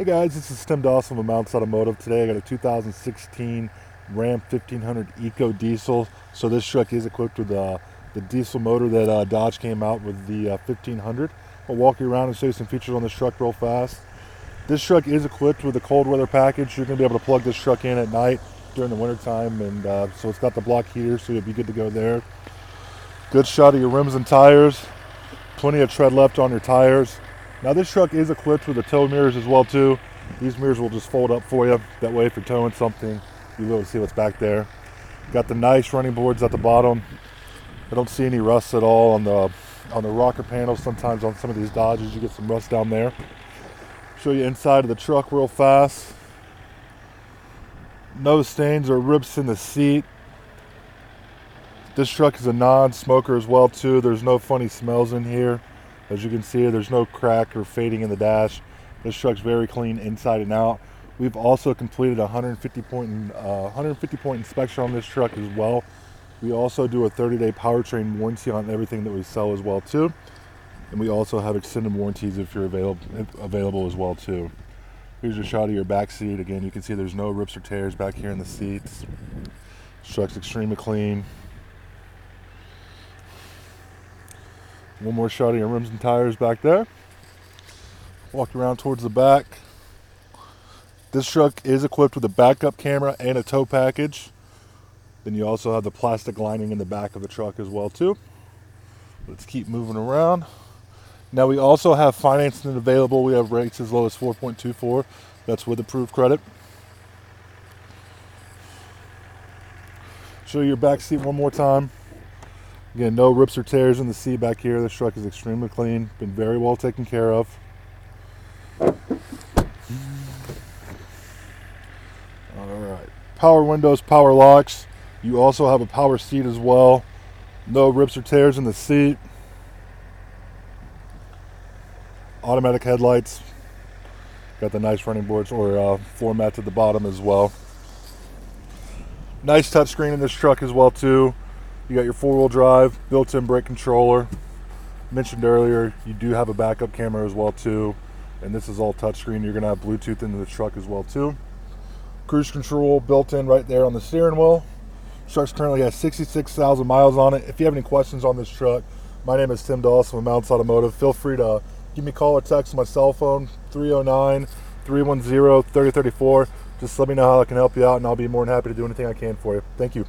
Hey guys, this is Tim Dawson with Edmunds Automotive. Today I got a 2016 Ram 1500 EcoDiesel. So this truck is equipped with the diesel motor that Dodge came out with the 1500. I'll walk you around and show you some features on this truck real fast. This truck is equipped with a cold weather package. You're going to be able to plug this truck in at night during the winter time, and so it's got the block heater, so you'll be good to go there. Good shot of your rims and tires. Plenty of tread left on your tires. Now this truck is equipped with the tow mirrors as well too. These mirrors will just fold up for you. That way if you're towing something, you'll be able to see what's back there. Got the nice running boards at the bottom. I don't see any rust at all on the rocker panels. Sometimes on some of these Dodges you get some rust down there. Show you inside of the truck real fast. No stains or rips in the seat. This truck is a non-smoker as well too. There's no funny smells in here. As you can see, there's no crack or fading in the dash. This truck's very clean inside and out. We've also completed a 150 point inspection on this truck as well. We also do a 30-day powertrain warranty on everything that we sell as well too. And we also have extended warranties if you're available as well too. Here's a shot of your back seat. Again, you can see there's no rips or tears back here in the seats. This truck's extremely clean. One more shot of your rims and tires back there. Walk around towards the back. This truck is equipped with a backup camera and a tow package. Then you also have the plastic lining in the back of the truck as well too. Let's keep moving around. Now we also have financing available. We have rates as low as 4.24. That's with approved credit. Show you your back seat one more time. Again, no rips or tears in the seat back here. This truck is extremely clean, been very well taken care of. Alright, power windows, power locks. You also have a power seat as well. No rips or tears in the seat. Automatic headlights. Got the nice running boards or floor mats at the bottom as well. Nice touchscreen in this truck as well too. You got your four-wheel drive, built-in brake controller. Mentioned earlier, you do have a backup camera as well too. And this is all touchscreen. You're gonna have Bluetooth into the truck as well too. Cruise control built in right there on the steering wheel. This truck currently has 66,000 miles on it. If you have any questions on this truck, my name is Tim Dawson with Edmunds Automotive. Feel free to give me a call or text on my cell phone, 309-310-3034. Just let me know how I can help you out, and I'll be more than happy to do anything I can for you. Thank you.